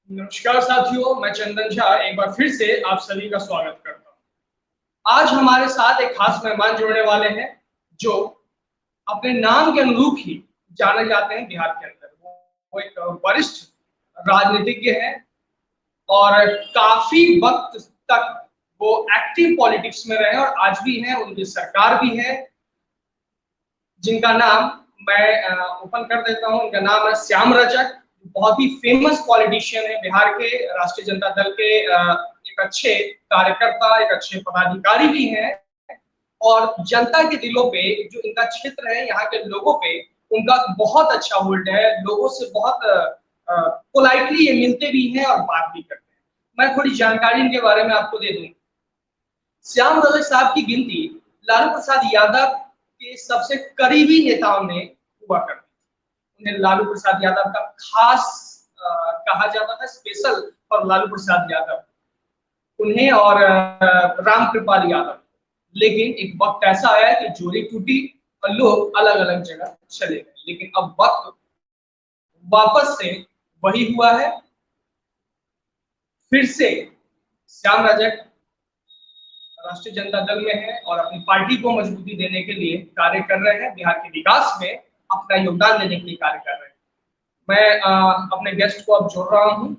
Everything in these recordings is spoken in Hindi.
नमस्कार साथियों, मैं चंदन झा एक बार फिर से आप सभी का स्वागत करता हूँ। आज हमारे साथ एक खास मेहमान जुड़ने वाले हैं जो अपने नाम के अनुरूप ही जाने जाते हैं बिहार के अंदर। वो एक वरिष्ठ राजनीतिज्ञ हैं और काफी वक्त तक वो एक्टिव पॉलिटिक्स में रहे और आज भी हैं, उनकी सरकार भी है, जिनका नाम मैं ओपन कर देता हूं। इनका नाम है श्याम रजक। बहुत ही फेमस पॉलिटिशियन है, बिहार के राष्ट्रीय जनता दल के एक अच्छे कार्यकर्ता, एक अच्छे पदाधिकारी भी हैं और जनता के दिलों पे जो इनका क्षेत्र है, यहाँ के लोगों पे उनका बहुत अच्छा होल्ड है। लोगों से बहुत पोलाइटली ये मिलते भी हैं और बात भी करते हैं। मैं थोड़ी जानकारी इनके बारे में आपको दे दूं। श्याम रजक साहब की गिनती लालू प्रसाद यादव के सबसे करीबी नेताओं में हुआ करती थी। उन्हें लालू प्रसाद यादव का खास कहा जाता था, स्पेशल फॉर लालू प्रसाद यादव उन्हें और राम कृपाल यादव। लेकिन एक वक्त ऐसा आया कि जोड़ी टूटी और लोग अलग अलग जगह चले गए। लेकिन अब वक्त वापस से वही हुआ है। फिर से श्याम रजक राष्ट्रीय जनता दल में है और अपनी पार्टी को मजबूती देने के लिए कार्य कर रहे हैं, बिहार के विकास में अपना योगदान देने के लिए कार्य कर रहे हैं। मैं अपने गेस्ट को अब जोड़ रहा हूं।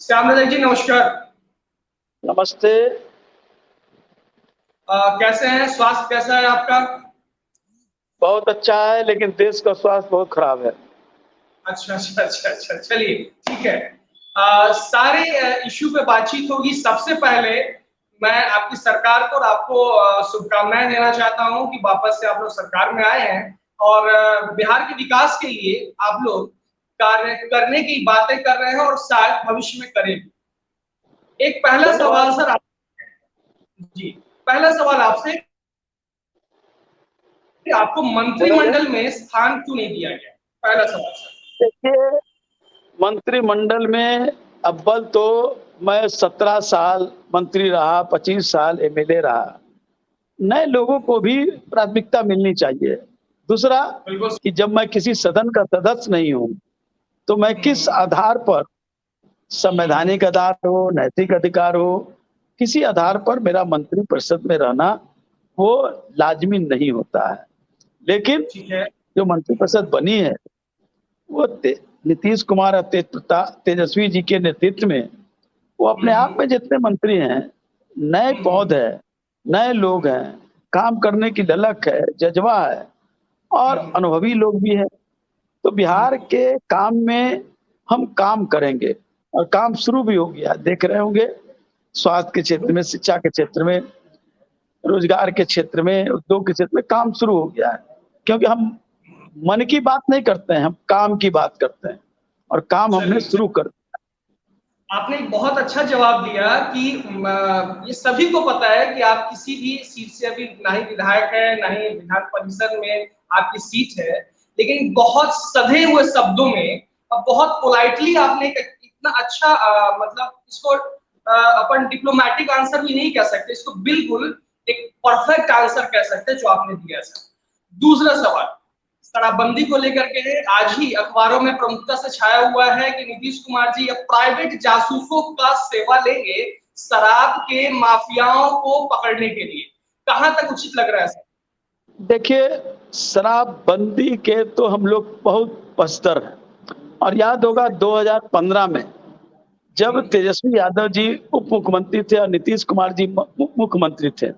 श्याम रजक जी नमस्कार। नमस्ते। कैसे हैं? स्वास्थ्य कैसा है आपका? बहुत अच्छा है, लेकिन देश का स्वास्थ्य बहुत खराब है। अच्छा, चलिए ठीक है। सारे इश्यू पे बातचीत होगी। सबसे पहले मैं आपकी सरकार को और आपको शुभकामनाएं देना चाहता हूं कि वापस से आप लोग सरकार में आए हैं और बिहार के विकास के लिए आप लोग कार्य करने की बातें कर रहे हैं और शायद भविष्य में करेंगे। एक पहला सवाल सर आप जी, पहला सवाल आपसे कि आपको मंत्रिमंडल में स्थान क्यों नहीं दिया गया? पहला सवाल सर। देखिए, मंत्रिमंडल में अव्वल तो मैं 17 साल मंत्री रहा, 25 साल एमएलए रहा। नए लोगों को भी प्राथमिकता मिलनी चाहिए। दूसरा कि जब मैं किसी सदन का सदस्य नहीं हूं तो मैं किस आधार पर, संवैधानिक आधार हो, नैतिक अधिकार हो, किसी आधार पर मेरा मंत्री परिषद में रहना वो लाजमी नहीं होता है। लेकिन जो मंत्रिपरिषद बनी है वो नीतीश कुमार और तेजस्वी जी के नेतृत्व में, वो अपने आप में जितने मंत्री हैं, नए पौध है, नए लोग हैं, काम करने की ललक है, जज्बा है और अनुभवी लोग भी हैं। तो बिहार के काम में हम काम करेंगे और काम शुरू भी हो गया, देख रहे होंगे। स्वास्थ्य के क्षेत्र में, शिक्षा के क्षेत्र में, रोजगार के क्षेत्र में, उद्योग के क्षेत्र में काम शुरू हो गया है। क्योंकि हम मन की बात नहीं करते हैं, हम काम की बात करते हैं और काम हमने शुरू कर दिया। आपने एक बहुत अच्छा जवाब दिया कि ये सभी को पता है कि आप किसी भी सीट से अभी ना ही विधायक है, ना ही विधान परिषद में आपकी सीट है, लेकिन बहुत सधे हुए शब्दों में और बहुत पोलाइटली आपने इतना अच्छा मतलब इसको अपन डिप्लोमेटिक आंसर भी नहीं कह सकते, इसको बिल्कुल एक परफेक्ट आंसर कह सकते हैं जो आपने दिया सर। दूसरा सवाल शराबबंदी को लेकर के आज ही अखबारों में प्रमुखता से छाया हुआ है कि नीतीश कुमार जी अब प्राइवेट जासूसों का सेवा लेंगे शराब के माफियाओं को पकड़ने के लिए। कहां तक उचित लग रहा है सर? देखिए, शराबबंदी के तो हम लोग बहुत पस्तर हैं और याद होगा 2015 में जब तेजस्वी यादव जी उप मुख्यमंत्री थे और नीतीश कुमार जी मुख्यमंत्री थे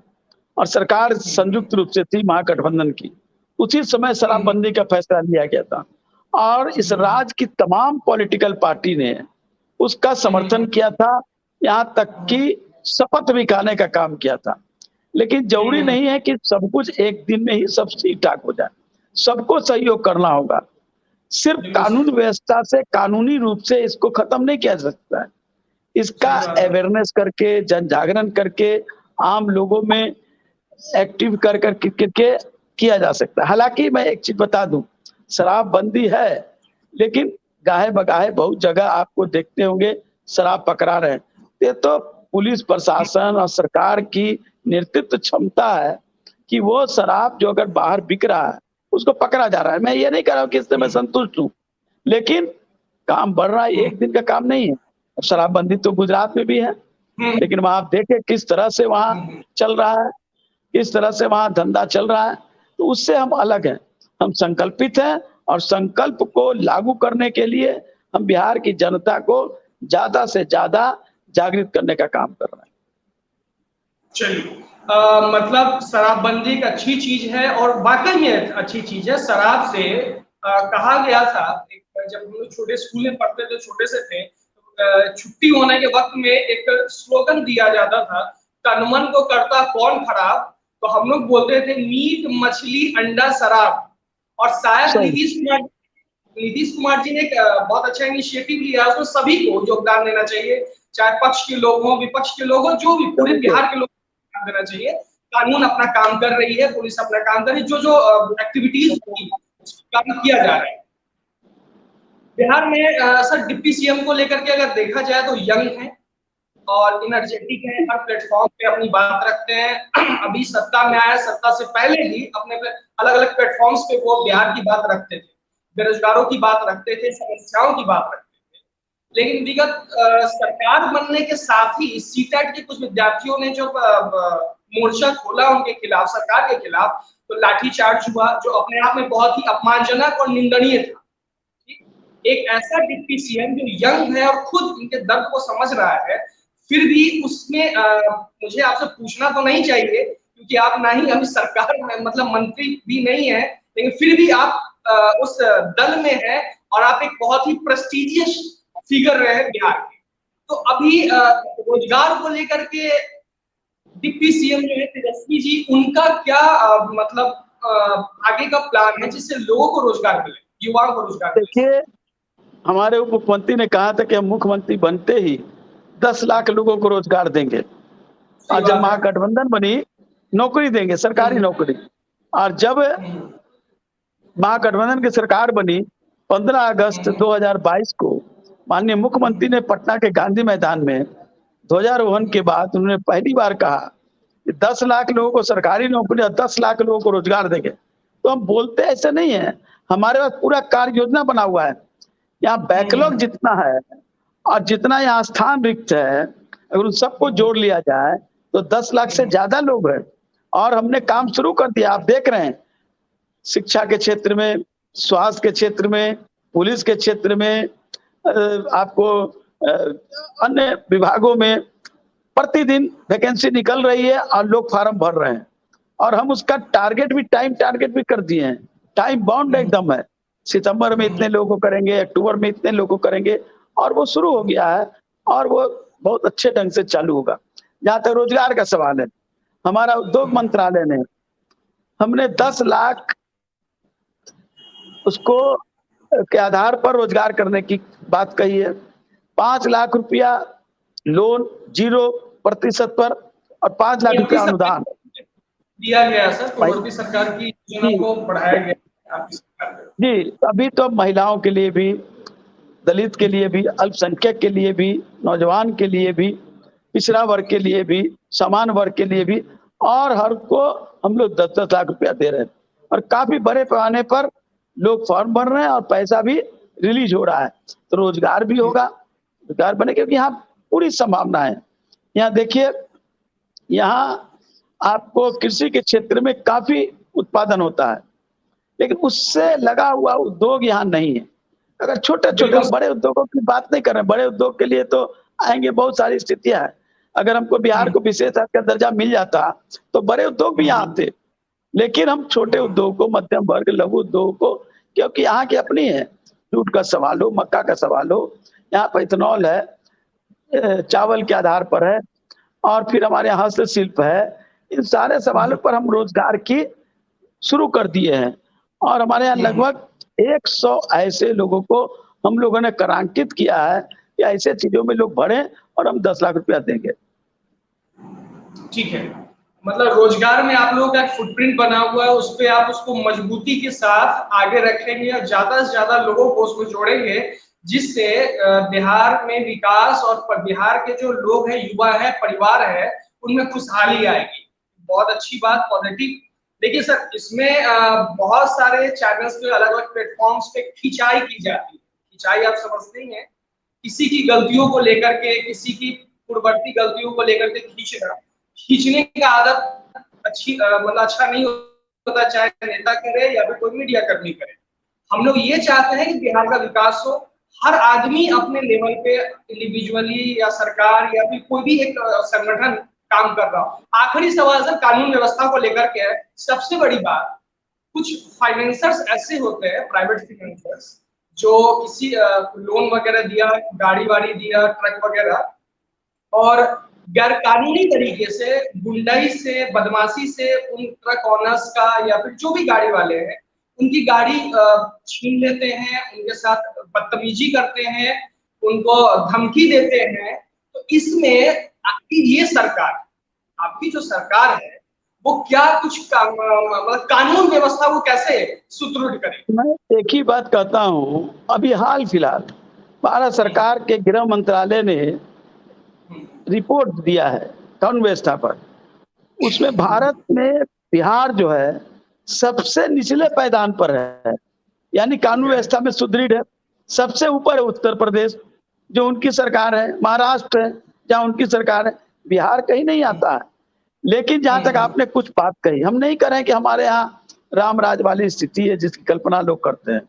और सरकार संयुक्त रूप से थी महागठबंधन की, उसी समय शराबबंदी का फैसला लिया गया था और इस राज्य की तमाम पॉलिटिकल पार्टी ने उसका समर्थन किया था, यहाँ तक कि शपथ भी खाने का काम किया था। लेकिन जरूरी नहीं है कि सब कुछ एक दिन में ही सब ठीक ठाक हो जाए, सबको सहयोग करना होगा। सिर्फ कानून व्यवस्था से, कानूनी रूप से इसको खत्म नहीं किया जा सकता है। इसका अवेयरनेस करके, जन जागरण करके, आम लोगों में एक्टिव कर करके किया जा सकता है। हालांकि मैं एक चीज बता दूं, शराबबंदी है लेकिन गाहे बगाहे बहुत जगह आपको देखते होंगे शराब पकड़ा रहे हैं। ये तो पुलिस प्रशासन और सरकार की नेतृत्व क्षमता है कि वो शराब जो अगर बाहर बिक रहा है उसको पकड़ा जा रहा है। मैं ये नहीं कह रहा हूँ कि इससे मैं संतुष्ट हूँ, लेकिन काम बढ़ रहा है, एक दिन का काम नहीं है। शराबबंदी तो गुजरात में भी है, हम्म, लेकिन वहां आप देखें किस तरह से वहां हम्म, चल रहा है, किस तरह से वहां धंधा चल रहा है। तो उससे हम अलग हैं, हम संकल्पित हैं और संकल्प को लागू करने के लिए हम बिहार की जनता को ज्यादा से ज्यादा जागृत करने का काम कर रहे हैं। चलिए, मतलब शराबबंदी एक अच्छी चीज है और वाकई में अच्छी चीज है। शराब से कहा गया था, जब हम लोग छोटे स्कूल में पढ़ते थे, छोटे से थे, तो छुट्टी होने के वक्त में एक स्लोगन दिया जाता था, तन मन को करता कौन खराब। तो हम लोग बोलते थे मीट मछली अंडा शराब। और शायद सही। नीतीश कुमार जी ने एक बहुत अच्छा इनिशिएटिव लिया है, उसमें सभी को योगदान देना चाहिए, चाहे पक्ष के लोग हों, विपक्ष के लोग हों, जो भी पूरे सभी को बिहार के लोग को योगदान देना चाहिए। कानून अपना काम कर रही है, पुलिस अपना काम कर रही है, जो जो एक्टिविटीज होगी उसका काम किया जा रहा है। बिहार में सर डिप्टी सीएम को लेकर के अगर देखा जाए तो यंग है और इनर्जेटिक है, हर प्लेटफॉर्म पे अपनी बात रखते हैं। अभी सत्ता में आया, सत्ता से पहले भी अपने अलग अलग प्लेटफॉर्म्स पे वो बिहार की बात रखते थे, बेरोजगारों की बात रखते थे, समस्याओं की बात रखते थे। लेकिन विगत सरकार बनने के साथ ही सीटेट के कुछ विद्यार्थियों ने जो मोर्चा खोला उनके खिलाफ, सरकार के खिलाफ, तो लाठीचार्ज हुआ, जो अपने आप में बहुत ही अपमानजनक और निंदनीय था। एक ऐसा डिप्टी सीएम जो यंग है और खुद इनके दर्द को समझ रहा है, फिर भी उसमें मुझे आपसे पूछना तो नहीं चाहिए क्योंकि आप ना ही अभी सरकार में मतलब मंत्री भी नहीं है, लेकिन फिर भी आप उस दल में हैं और आप एक बहुत ही प्रेस्टिजियस फिगर रहे हैं बिहार के। तो अभी रोजगार को लेकर के डिप्टी सीएम जो है तेजस्वी जी, उनका क्या मतलब आगे का प्लान है जिससे लोगों को रोजगार मिले, युवाओं को रोजगार मिले? देखिए, हमारे उप मुख्यमंत्री ने कहा था कि हम मुख्यमंत्री बनते ही 10 लाख लोगों को रोजगार देंगे। सही और जब बात है। महागठबंधन बनी, नौकरी देंगे, सरकारी हम्म, नौकरी। और जब हम्म, महागठबंधन की सरकार बनी 15 अगस्त हम्म, 2022 को, माननीय मुख्यमंत्री ने पटना के गांधी मैदान में ध्वजारोहण के बाद उन्होंने पहली बार कहा कि 10 लाख लोगों को सरकारी नौकरी और 10 लाख लोगों को रोजगार देंगे। तो हम बोलते ऐसे नहीं है, हमारे पास पूरा कार्य योजना बना हुआ है। यहाँ बैकलॉग हम्म, जितना है और जितना यहाँ स्थान रिक्त है, अगर उन सबको जोड़ लिया जाए तो 10 लाख से ज्यादा लोग हैं। और हमने काम शुरू कर दिया, आप देख रहे हैं, शिक्षा के क्षेत्र में, स्वास्थ्य के क्षेत्र में, पुलिस के क्षेत्र में, आपको अन्य विभागों में प्रतिदिन वैकेंसी निकल रही है और लोग फार्म भर रहे हैं। और हम उसका टारगेट भी, टाइम टारगेट भी कर दिए हैं, टाइम बाउंड एकदम है। सितंबर में इतने लोगों को करेंगे, अक्टूबर में इतने लोगों को करेंगे, और वो शुरू हो गया है और वो बहुत अच्छे ढंग से चालू होगा। जहां तक रोजगार का सवाल है, हमारा उद्योग मंत्रालय ने, हमने 10 लाख उसको के आधार पर रोजगार करने की बात कही है। 5 लाख रुपया लोन 0% पर और 5 लाख आपकी रुपया सरकार अनुदान। को दिया गया सर, तो भाई मोदी सरकार की योजना जी, को बढ़ाया गया आपकी सरकार में। जी, अभी तो महिलाओं के लिए भी, दलित के लिए भी, अल्पसंख्यक के लिए भी, नौजवान के लिए भी, पिछड़ा वर्ग के लिए भी, समान वर्ग के लिए भी, और हर को हम लोग 10-10 लाख रुपया दे रहे हैं। और काफी बड़े पैमाने पर लोग फॉर्म भर रहे हैं और पैसा भी रिलीज हो रहा है। तो रोजगार भी होगा, रोजगार बने, क्योंकि यहाँ पूरी संभावना है। यहाँ देखिए, यहाँ आपको कृषि के क्षेत्र में काफी उत्पादन होता है, लेकिन उससे लगा हुआ उद्योग यहाँ नहीं है। अगर छोटे छोटे, बिल्कुल। हम बड़े उद्योगों की बात नहीं कर रहे हैं, बड़े उद्योग के लिए तो आएंगे, बहुत सारी स्थितियां हैं। अगर हमको बिहार को विशेष का दर्जा मिल जाता तो बड़े उद्योग भी यहाँ आते, लेकिन हम छोटे उद्योग को, मध्यम वर्ग, लघु उद्योग को, क्योंकि यहाँ की अपनी है, जूट का सवाल हो, मक्का का सवाल हो, यहाँ पर इथेनॉल है, चावल के आधार पर है, और फिर हमारे यहाँ हस्तशिल्प है। इन सारे सवालों पर हम रोजगार की शुरू कर दिए हैं। और हमारे यहाँ लगभग 100 ऐसे लोगों को हम लोगों ने करांकित किया है कि ऐसे चीजों में लोग बढ़े और हम 10 लाख रुपया देंगे। ठीक है, मतलब रोजगार में आप लोगों का एक फुटप्रिंट बना हुआ है, उस पे आप उसको मजबूती के साथ आगे रखेंगे और ज्यादा से ज्यादा लोगों को उसमें जोड़ेंगे, जिससे बिहार में विकास और बिहार के जो लोग हैं, युवा है, परिवार है, उनमें खुशहाली आएगी। बहुत अच्छी बात, पॉजिटिव देखिए सर, इसमें बहुत सारे चैनल्स पे, अलग अलग प्लेटफॉर्म्स पे खिंचाई की जाती है। खिंचाई आप समझते ही हैं, किसी की गलतियों को लेकर के, किसी की पूर्ववर्ती गलतियों को लेकर के खींचना। खींचने की आदत अच्छी मतलब अच्छा नहीं होता, चाहे नेता करे या फिर कोई मीडिया कर्मी करे। हम लोग ये चाहते हैं कि बिहार का विकास हो, हर आदमी अपने लेवल पे इंडिविजुअली या सरकार या फिर कोई भी एक संगठन काम कर रहा हो। आखिरी सवाल सर कानून व्यवस्था को लेकर के है। सबसे बड़ी बात, कुछ फाइनेंसर्स ऐसे होते हैं, प्राइवेट फाइनेंसर्स, जो किसी लोन वगैरह दिया, गाड़ी वाड़ी दिया, ट्रक वगैरह, और गैर कानूनी तरीके से, गुंडाई से, बदमाशी से उन ट्रक ओनर्स का या फिर जो भी गाड़ी वाले हैं, उनकी गाड़ी छीन लेते हैं, उनके साथ बदतमीजी करते हैं, उनको धमकी देते हैं। तो इसमें आपकी ये सरकार, आपकी जो सरकार है, वो क्या कुछ मतलब कानून व्यवस्था को कैसे सुदृढ़ करे? मैं एक ही बात कहता हूँ, अभी हाल फिलहाल भारत सरकार के गृह मंत्रालय ने रिपोर्ट दिया है कानून व्यवस्था पर। उसमें भारत में बिहार जो है सबसे निचले पायदान पर है, यानी कानून व्यवस्था में सुदृढ़ है। सबसे ऊपर है उत्तर प्रदेश, जो उनकी सरकार है, महाराष्ट्र है जहाँ उनकी सरकार है, बिहार कहीं नहीं आता है। लेकिन जहां तक आपने कुछ बात कही, हम नहीं कह रहे हैं कि हमारे यहाँ राम राज वाली स्थिति है जिसकी कल्पना लोग करते हैं,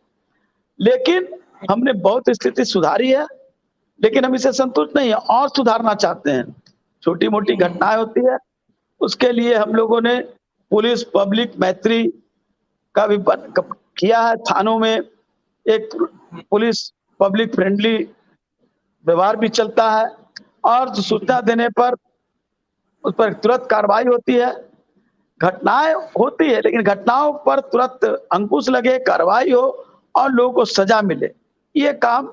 लेकिन हमने बहुत स्थिति सुधारी है। लेकिन हम इसे संतुष्ट नहीं है, और सुधारना चाहते हैं। छोटी मोटी घटनाएं होती है, उसके लिए हम लोगों ने पुलिस पब्लिक मैत्री का भी किया है। थानों में एक पुलिस पब्लिक फ्रेंडली व्यवहार भी चलता है, और सूचना देने पर उस पर तुरंत कार्रवाई होती है। घटनाएं होती है, लेकिन घटनाओं पर तुरंत अंकुश लगे, कार्रवाई हो और लोगों को सजा मिले, ये काम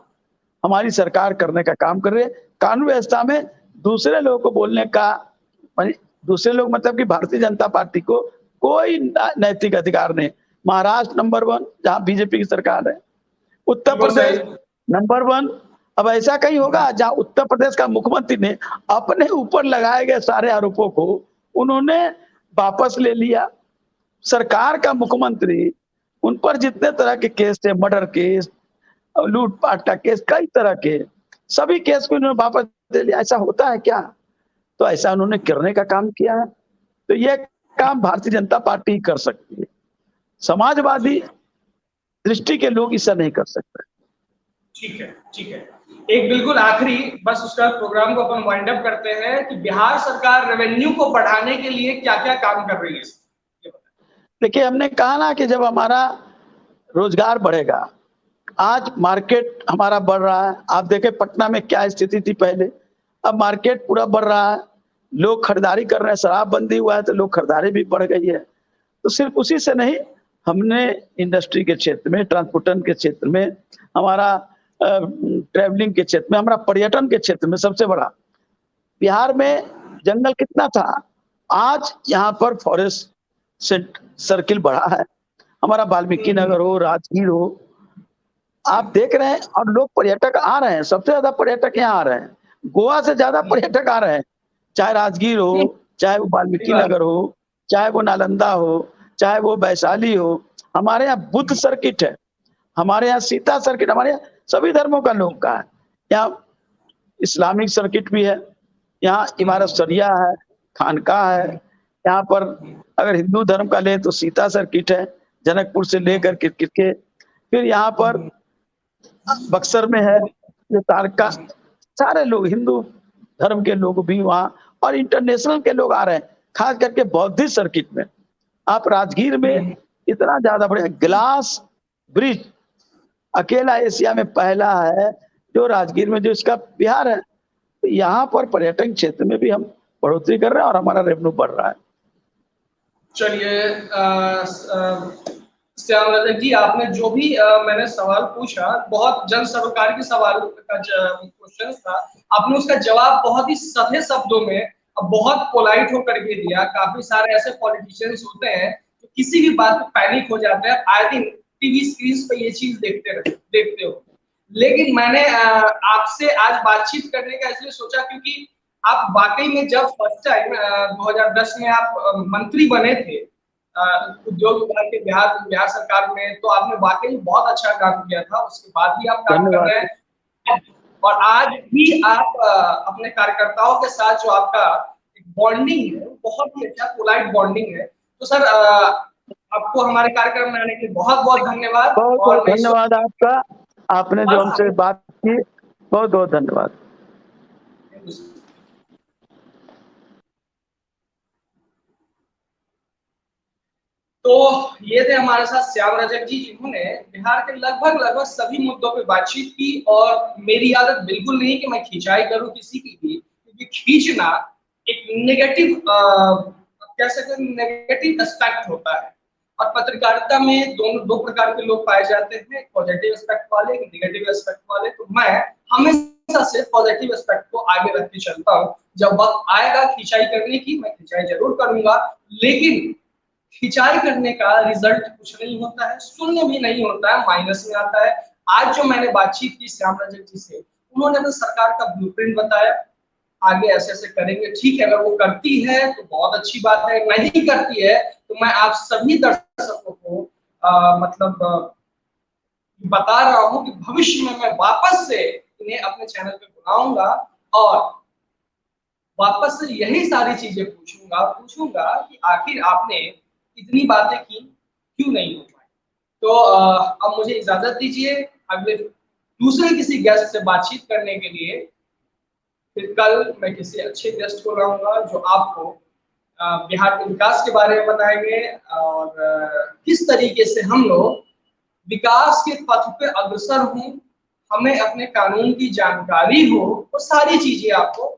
हमारी सरकार करने का काम कर रही है। कानून व्यवस्था में दूसरे लोगों को बोलने का, दूसरे लोग मतलब कि भारतीय जनता पार्टी को कोई नैतिक अधिकार नहीं। महाराष्ट्र नंबर 1 जहां बीजेपी की सरकार है, उत्तर प्रदेश नंबर 1। अब ऐसा कहीं होगा जहां उत्तर प्रदेश का मुख्यमंत्री ने अपने ऊपर लगाए गए सारे आरोपों को उन्होंने वापस ले लिया। सरकार का मुख्यमंत्री, उन पर जितने तरह के केस थे, मर्डर केस, लूटपाट का केस, कई तरह के सभी केस को इन्होंने वापस ले लिया। ऐसा होता है क्या? तो ऐसा उन्होंने करने का काम किया है। तो ये काम भारतीय जनता पार्टी ही कर सकती है, समाजवादी दृष्टि के लोग ऐसा नहीं कर सकते। ठीक है, ठीक है। एक बिल्कुल आखिरी, बस उसका प्रोग्राम को अपन वाइंड अप करते हैं कि बिहार सरकार रेवेन्यू को बढ़ाने के लिए क्या-क्या काम कर रही है? ये बताइए। देखिए, हमने कहा ना कि जब हमारा रोजगार बढ़ेगा, आज मार्केट हमारा बढ़ रहा है। आप देखें पटना में क्या स्थिति थी पहले, अब मार्केट पूरा बढ़ रहा है, लोग खरीदारी कर रहे हैं। शराबबंदी हुआ है तो लोग खरीदारी भी बढ़ गई है। तो सिर्फ उसी से नहीं, हमने इंडस्ट्री के क्षेत्र में, ट्रांसपोर्टेशन के क्षेत्र में, हमारा ट्रैवलिंग के क्षेत्र में, हमारा पर्यटन के क्षेत्र में सबसे बड़ा। बिहार में जंगल कितना था, आज यहाँ पर फॉरेस्ट सर्किल बढ़ा है। हमारा वाल्मीकि नगर हो, राजगीर हो, आप देख रहे हैं, और लोग पर्यटक आ रहे हैं। सबसे ज्यादा पर्यटक यहाँ आ रहे हैं, गोवा से ज्यादा पर्यटक आ रहे हैं। चाहे राजगीर हो, चाहे वो वाल्मीकि नगर हो, चाहे वो नालंदा हो, चाहे वो वैशाली हो। हमारे यहाँ बुद्ध सर्किट है, हमारे यहाँ सीता सर्किट, हमारे यहाँ सभी धर्मों का लोग का है। यहाँ इस्लामिक सर्किट भी है, यहाँ इमारत शरिया है, खानकाह है। यहाँ पर अगर हिंदू धर्म का ले तो सीता सर्किट है, जनकपुर से लेकर के। फिर यहाँ पर बक्सर में है, ये तारका। सारे लोग, हिंदू धर्म के लोग भी वहाँ, और इंटरनेशनल के लोग आ रहे हैं, खास करके बौद्धिस्ट सर्किट में। आप राजगीर में इतना ज्यादा बड़ा ग्लास ब्रिज अकेला एशिया में पहला है जो राजगीर में, जो इसका बिहार है। तो यहाँ पर पर्यटन क्षेत्र में भी हम बढ़ोतरी कर रहे हैं और हमारा रेवेन्यू बढ़ रहा है। चलिए, श्याम रजक जी, आपने जो भी मैंने सवाल पूछा, बहुत जन सरोकार के सवाल का क्वेश्चन था, आपने उसका जवाब बहुत ही सधे शब्दों में, बहुत पोलाइट होकर के दिया। काफी सारे ऐसे पॉलिटिशियंस होते हैं जो किसी भी बात पे पैनिक हो जाते हैं। आए दिन टीवी स्क्रीन पे ये चीज देखते हो। लेकिन मैंने आपसे आज बातचीत करने का इसलिए सोचा क्योंकि आप वाकई में जब फर्स्ट टाइम 2010 में आप मंत्री बने थे, उद्योग विभाग के बिहार सरकार में, तो आपने वाकई बहुत अच्छा काम किया था। उसके बाद भी आप काम कर रहे हैं और आज भी आप अपने कार्यकर्ताओं के साथ जो आपका बॉन्डिंग है बहुत ही अच्छा पोलाइट बॉन्डिंग है। तो सर आपको हमारे कार्यक्रम में आने के लिए बहुत बहुत धन्यवाद। बहुत बहुत धन्यवाद आपका, आपने जो हमसे बात की, बहुत बहुत धन्यवाद। तो ये थे हमारे साथ श्याम रजक जी, जिन्होंने बिहार के लगभग सभी मुद्दों पे बातचीत की। और मेरी आदत बिल्कुल नहीं कि मैं खिंचाई करूं किसी की भी, क्योंकि खींचना एक नेगेटिव कह सकते हैं नेगेटिव एस्पेक्ट होता है। और पत्रकारिता में दो प्रकार के लोग पाए जाते हैं, पॉजिटिव एस्पेक्ट वाले, नेगेटिव एस्पेक्ट वाले। तो मैं हमेशा से पॉजिटिव एस्पेक्ट को आगे रख के चलता हूँ। जब वक्त आएगा खिंचाई करने की, मैं खिंचाई जरूर करूंगा, लेकिन खिंचाई करने का रिजल्ट कुछ नहीं होता है, शून्य भी नहीं होता है, माइनस में आता है। आज जो मैंने बातचीत की श्याम रजक जी से, उन्होंने तो सरकार का ब्लूप्रिंट बताया, आगे ऐसे ऐसे करेंगे। ठीक है, अगर वो करती है तो बहुत अच्छी बात है, नहीं करती है तो मैं आप सभी दर्शकों को बता रहा हूं कि भविष्य में मैं वापस से इन्हें अपने चैनल पे बुलाऊंगा और वापस से यही सारी चीजें पूछूंगा कि आखिर आपने इतनी बातें की क्यों नहीं हो पाई। तो अब मुझे इजाजत दीजिए, अगले दूसरे किसी गेस्ट से बातचीत करने के लिए। फिर कल मैं किसी अच्छे गेस्ट को लाऊंगा जो आपको बिहार के विकास के बारे में बताएंगे और किस तरीके से हम लोग विकास के पथ पे अग्रसर हों, हमें अपने कानून की जानकारी हो, वो सारी चीजें आपको